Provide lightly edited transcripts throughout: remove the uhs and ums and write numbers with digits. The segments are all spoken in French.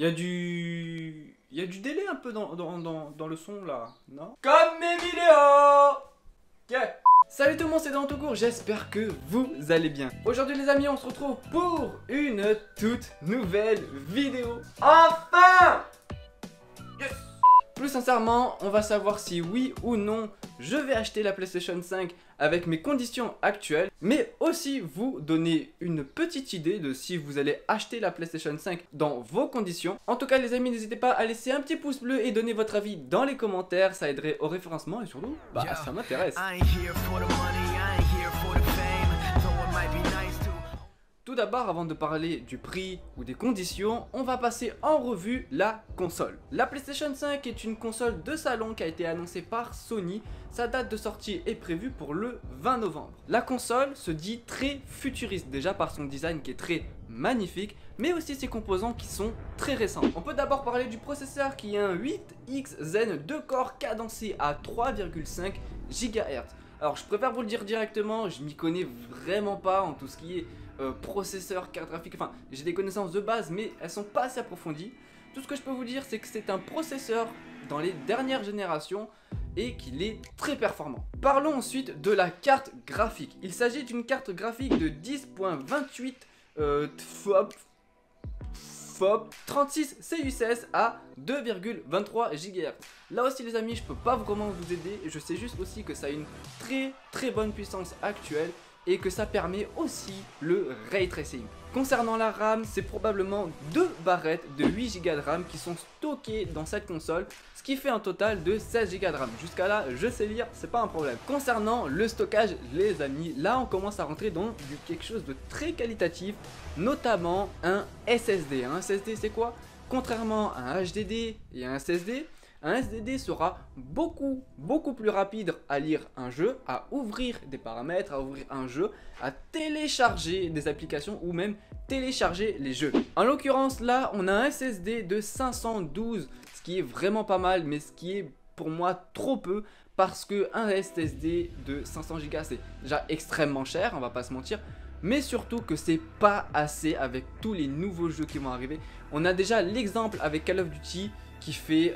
Il y a du délai un peu dans le son là, non? Comme mes vidéos. Yeah. Salut tout le monde, c'est Dantocourt, j'espère que vous allez bien. Aujourd'hui les amis, on se retrouve pour une toute nouvelle vidéo. Enfin! Yes! Plus sincèrement, on va savoir si oui ou non je vais acheter la PlayStation 5 avec mes conditions actuelles, mais aussi vous donner une petite idée de si vous allez acheter la PlayStation 5 dans vos conditions. En tout cas les amis, n'hésitez pas à laisser un petit pouce bleu et donner votre avis dans les commentaires, ça aiderait au référencement et surtout, bah ça m'intéresse. Tout d'abord, avant de parler du prix ou des conditions, on va passer en revue la console. La PlayStation 5 est une console de salon qui a été annoncée par Sony. Sa date de sortie est prévue pour le 20 novembre. La console se dit très futuriste, déjà par son design qui est très magnifique, mais aussi ses composants qui sont très récents. On peut d'abord parler du processeur qui est un 8X Zen 2 corps cadencé à 3,5 GHz. Alors je préfère vous le dire directement, je m'y connais vraiment pas en tout ce qui est processeur, carte graphique, enfin j'ai des connaissances de base mais elles sont pas assez approfondies. Tout ce que je peux vous dire c'est que c'est un processeur dans les dernières générations et qu'il est très performant. Parlons ensuite de la carte graphique. Il s'agit d'une carte graphique de 10.28 FOB 36 CU16 à 2,23 GHz. Là aussi les amis, je peux pas vraiment vous aider, je sais juste aussi que ça a une très bonne puissance actuelle et que ça permet aussi le ray tracing. Concernant la RAM, c'est probablement 2 barrettes de 8 Go de RAM qui sont stockées dans cette console, ce qui fait un total de 16 Go de RAM. Jusqu'à là, je sais lire, c'est pas un problème. Concernant le stockage, les amis, là on commence à rentrer dans quelque chose de très qualitatif, notamment un SSD. Un SSD c'est quoi? Contrairement à un HDD et à un SSD, un SSD sera beaucoup plus rapide à lire un jeu, à ouvrir des paramètres, à ouvrir un jeu, à télécharger des applications ou même télécharger les jeux. En l'occurrence là on a un SSD de 512, ce qui est vraiment pas mal mais ce qui est pour moi trop peu parce que un SSD de 500 Go c'est déjà extrêmement cher, on va pas se mentir. Mais surtout que c'est pas assez avec tous les nouveaux jeux qui vont arriver. On a déjà l'exemple avec Call of Duty qui fait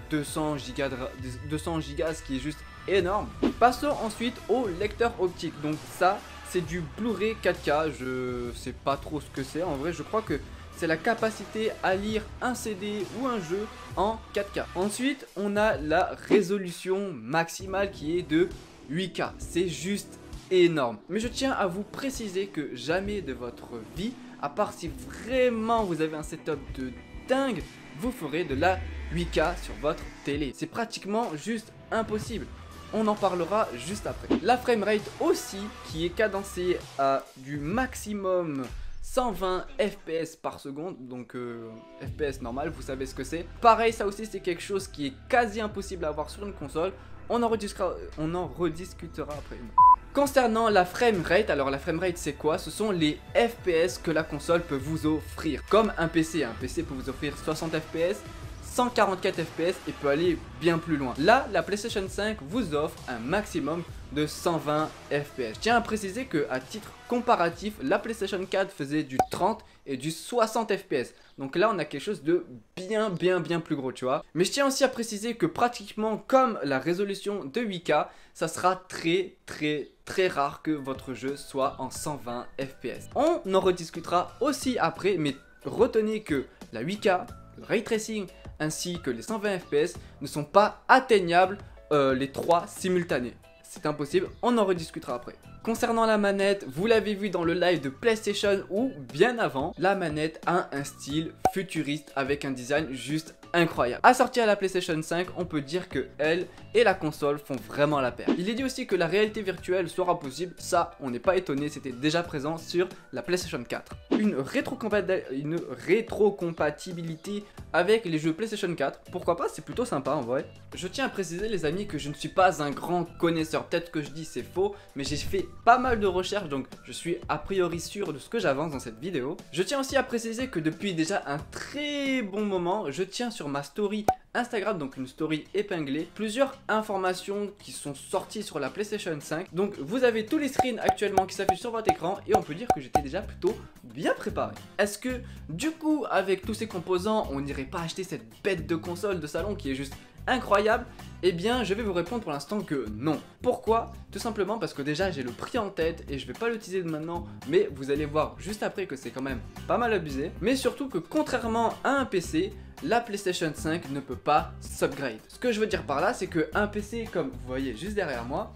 200 Go, ce qui est juste énorme. Passons ensuite au lecteur optique. Donc ça, c'est du Blu-ray 4K. Je sais pas trop ce que c'est. En vrai, je crois que c'est la capacité à lire un CD ou un jeu en 4K. Ensuite, on a la résolution maximale qui est de 8K. C'est juste énorme. Mais je tiens à vous préciser que jamais de votre vie, à part si vraiment vous avez un setup de dingue, vous ferez de la 8K sur votre télé. C'est pratiquement juste impossible. On en parlera juste après. La framerate aussi qui est cadencée à du maximum 120 FPS par seconde, donc FPS normal, vous savez ce que c'est. Pareil, ça aussi c'est quelque chose qui est quasi impossible à avoir sur une console. On en rediscutera après. Concernant la framerate, alors la framerate c'est quoi? Ce sont les FPS que la console peut vous offrir. Comme un PC peut vous offrir 60 FPS, 144 FPS et peut aller bien plus loin. Là, la PlayStation 5 vous offre un maximum de 120 FPS. Je tiens à préciser que à titre comparatif, la PlayStation 4 faisait du 30 et du 60 FPS. Donc là, on a quelque chose de bien plus gros, tu vois. Mais je tiens aussi à préciser que pratiquement comme la résolution de 8K, ça sera très rare que votre jeu soit en 120 FPS. On en rediscutera aussi après, mais retenez que la 8K, le ray tracing ainsi que les 120 FPS ne sont pas atteignables les trois simultanés. C'est impossible, on en rediscutera après. Concernant la manette, vous l'avez vu dans le live de PlayStation ou bien avant, la manette a un style futuriste avec un design juste incroyable. Assortie à la PlayStation 5, on peut dire que elle et la console font vraiment la paire. Il est dit aussi que la réalité virtuelle sera possible, ça on n'est pas étonné, c'était déjà présent sur la PlayStation 4. Une rétrocompatibilité avec les jeux PlayStation 4, pourquoi pas, c'est plutôt sympa en vrai. Je tiens à préciser les amis que je ne suis pas un grand connaisseur Alors peut-être que je dis c'est faux, mais j'ai fait pas mal de recherches, donc je suis a priori sûr de ce que j'avance dans cette vidéo. Je tiens aussi à préciser que depuis déjà un très bon moment, je tiens sur ma story Instagram, donc une story épinglée, plusieurs informations qui sont sorties sur la PlayStation 5. Donc vous avez tous les screens actuellement qui s'affichent sur votre écran et on peut dire que j'étais déjà plutôt bien préparé. Est-ce que du coup avec tous ces composants on n'irait pas acheter cette bête de console de salon qui est juste incroyable? Eh bien je vais vous répondre pour l'instant que non. Pourquoi? Tout simplement parce que déjà j'ai le prix en tête et je vais pas l'utiliser maintenant, mais vous allez voir juste après que c'est quand même pas mal abusé. Mais surtout que contrairement à un PC, la PlayStation 5 ne peut pas s'upgrade. Ce que je veux dire par là, c'est qu'un PC comme vous voyez juste derrière moi,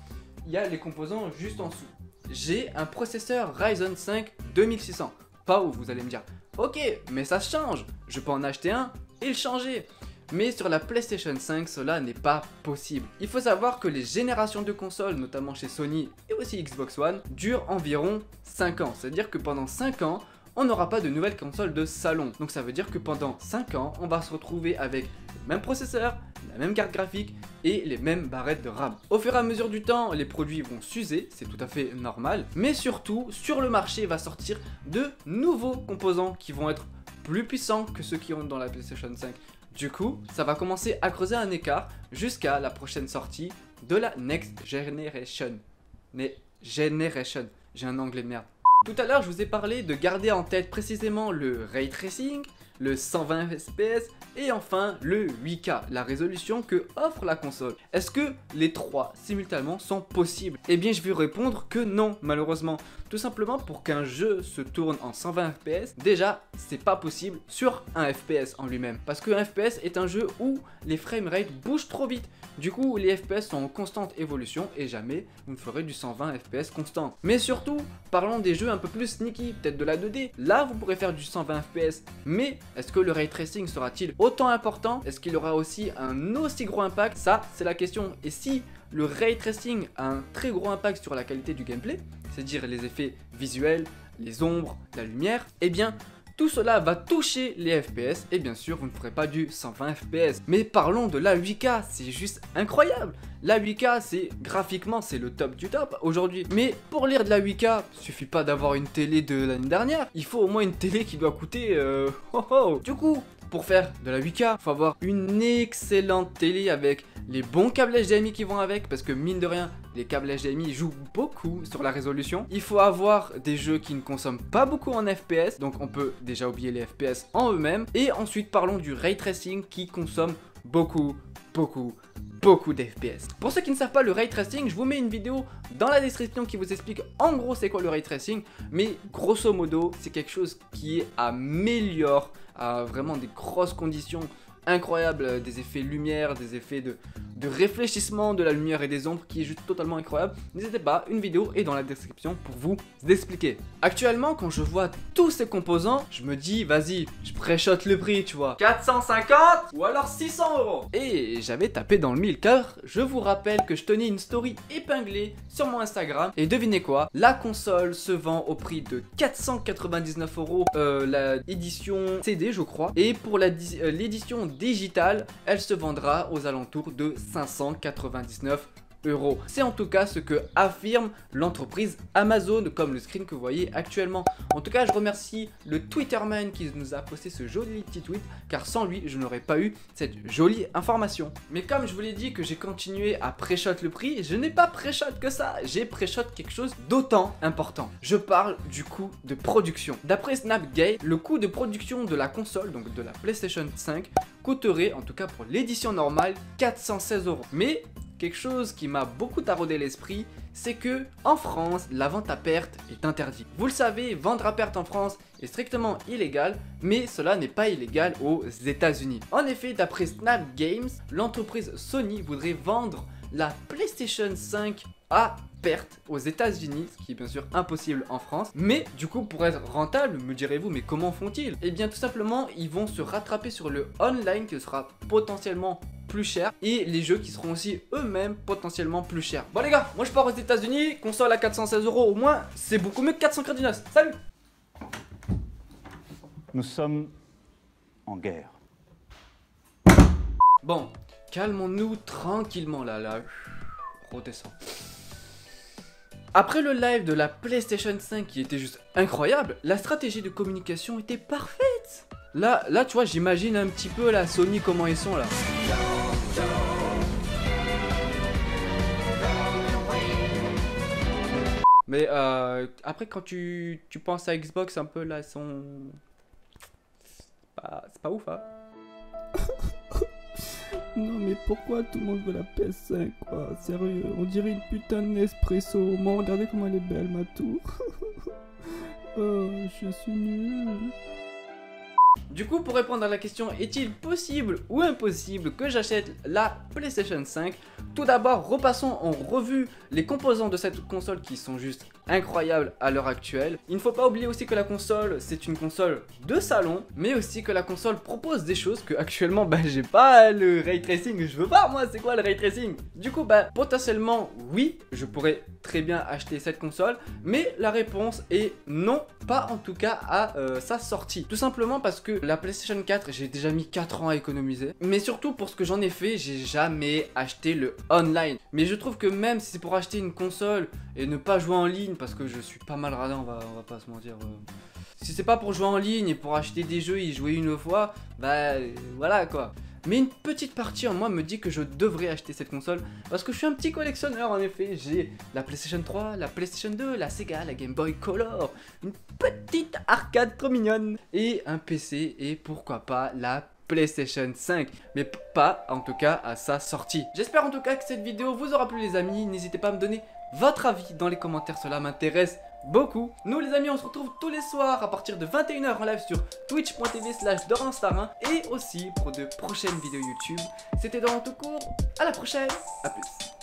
il y a les composants juste en dessous. J'ai un processeur Ryzen 5 2600. Pas où vous allez me dire, ok, mais ça change, je peux en acheter un et le changer. Mais sur la PlayStation 5, cela n'est pas possible. Il faut savoir que les générations de consoles, notamment chez Sony et aussi Xbox One, durent environ 5 ans. C'est-à-dire que pendant 5 ans, on n'aura pas de nouvelles consoles de salon. Donc ça veut dire que pendant 5 ans, on va se retrouver avec le même processeur, la même carte graphique et les mêmes barrettes de RAM. Au fur et à mesure du temps, les produits vont s'user, c'est tout à fait normal. Mais surtout, sur le marché va sortir de nouveaux composants qui vont être plus puissants que ceux qui ont dans la PlayStation 5. Du coup, ça va commencer à creuser un écart jusqu'à la prochaine sortie de la Next Generation. J'ai un anglais de merde. Tout à l'heure, je vous ai parlé de garder en tête précisément le Ray Tracing, le 120 fps et enfin le 8K, la résolution que offre la console. Est-ce que les trois simultanément sont possibles? Eh bien je vais répondre que non malheureusement. Tout simplement pour qu'un jeu se tourne en 120 fps, déjà c'est pas possible sur un FPS en lui-même. Parce qu'un FPS est un jeu où les framerate bougent trop vite. Du coup les FPS sont en constante évolution et jamais vous ne ferez du 120 fps constant. Mais surtout, parlons des jeux un peu plus sneaky, peut-être de la 2D. Là vous pourrez faire du 120 fps, mais est-ce que le ray tracing sera-t-il autant important? Est-ce qu'il aura aussi un aussi gros impact? Ça c'est la question. Et si le ray tracing a un très gros impact sur la qualité du gameplay, c'est-à-dire les effets visuels, les ombres, la lumière, eh bien tout cela va toucher les FPS et bien sûr vous ne ferez pas du 120 fps. Mais parlons de la 8K, c'est juste incroyable. La 8K c'est graphiquement c'est le top du top aujourd'hui. Mais pour lire de la 8K, suffit pas d'avoir une télé de l'année dernière. Il faut au moins une télé qui doit coûter Du coup, pour faire de la 8K, il faut avoir une excellente télé avec les bons câbles HDMI qui vont avec, parce que mine de rien, les câbles HDMI jouent beaucoup sur la résolution. Il faut avoir des jeux qui ne consomment pas beaucoup en FPS, donc on peut déjà oublier les FPS en eux-mêmes. Et ensuite parlons du ray tracing qui consomme beaucoup d'FPS. Pour ceux qui ne savent pas le ray tracing, je vous mets une vidéo dans la description qui vous explique en gros c'est quoi le ray tracing, mais grosso modo c'est quelque chose qui améliore à vraiment des grosses conditions incroyables, des effets lumière, des effets de réfléchissement de la lumière et des ombres qui est juste totalement incroyable. N'hésitez pas, une vidéo est dans la description pour vous expliquer. Actuellement, quand je vois tous ces composants, je me dis vas-y, je pré-shot le prix, tu vois. 450 ou alors 600 euros. Et j'avais tapé dans le mille car je vous rappelle que je tenais une story épinglée sur mon Instagram. Et devinez quoi, la console se vend au prix de 499 euros, la édition CD je crois. Et pour l'édition digitale, elle se vendra aux alentours de 599 euros. C'est en tout cas ce que affirme l'entreprise Amazon, comme le screen que vous voyez actuellement. En tout cas, je remercie le Twitterman qui nous a posté ce joli petit tweet, car sans lui, je n'aurais pas eu cette jolie information. Mais comme je vous l'ai dit que j'ai continué à pré-shot le prix, je n'ai pas pré-shot que ça, j'ai pré-shot quelque chose d'autant important. Je parle du coût de production. D'après Snapgate, le coût de production de la console, donc de la PlayStation 5, coûterait, en tout cas pour l'édition normale, 416 euros. Mais quelque chose qui m'a beaucoup taraudé l'esprit, c'est que en France, la vente à perte est interdite. Vous le savez, vendre à perte en France est strictement illégal, mais cela n'est pas illégal aux États-Unis. En effet, d'après Snap Games, l'entreprise Sony voudrait vendre la PlayStation 5 à perte aux États-Unis, ce qui est bien sûr impossible en France. Mais du coup, pour être rentable, me direz-vous, mais comment font-ils? Eh bien, tout simplement, ils vont se rattraper sur le online qui sera potentiellement plus cher et les jeux qui seront aussi eux-mêmes potentiellement plus chers. Bon les gars, moi je pars aux États-Unis, console à 416 euros au moins, c'est beaucoup mieux que 499. Salut! Nous sommes en guerre. Bon, calmons-nous tranquillement là, redescends. Après le live de la PlayStation 5 qui était juste incroyable, la stratégie de communication était parfaite. Là tu vois, j'imagine un petit peu la Sony comment ils sont là. Mais après quand tu penses à Xbox un peu là, sont... C'est pas ouf hein. Non mais pourquoi tout le monde veut la PS5 quoi? Sérieux, on dirait une putain de Nespresso. Moi regardez comment elle est belle ma tour. Oh, je suis nul. Du coup, pour répondre à la question est-il possible ou impossible que j'achète la PlayStation 5, tout d'abord repassons en revue les composants de cette console qui sont juste incroyables à l'heure actuelle. Il ne faut pas oublier aussi que la console c'est une console de salon, mais aussi que la console propose des choses que actuellement j'ai pas le ray tracing, je veux pas moi, c'est quoi le ray tracing? Du coup potentiellement oui, je pourrais très bien acheter cette console, mais la réponse est non, pas en tout cas à sa sortie. Tout simplement parce que la PlayStation 4 j'ai déjà mis 4 ans à économiser, mais surtout pour ce que j'en ai fait, j'ai jamais acheté le online. Mais je trouve que même si c'est pour acheter une console et ne pas jouer en ligne, parce que je suis pas mal radin, on va pas se mentir, si c'est pas pour jouer en ligne et pour acheter des jeux et y jouer une fois, voilà quoi. Mais une petite partie en moi me dit que je devrais acheter cette console parce que je suis un petit collectionneur en effet. J'ai la PlayStation 3, la PlayStation 2, la Sega, la Game Boy Color, une petite arcade trop mignonne et un PC et pourquoi pas la PlayStation 5, mais pas en tout cas à sa sortie. J'espère en tout cas que cette vidéo vous aura plu les amis, n'hésitez pas à me donner votre avis dans les commentaires, cela m'intéresse beaucoup. Nous les amis on se retrouve tous les soirs à partir de 21 h en live sur twitch.tv/DoranStar1 et aussi pour de prochaines vidéos YouTube. C'était Doran tout court, à la prochaine, à plus.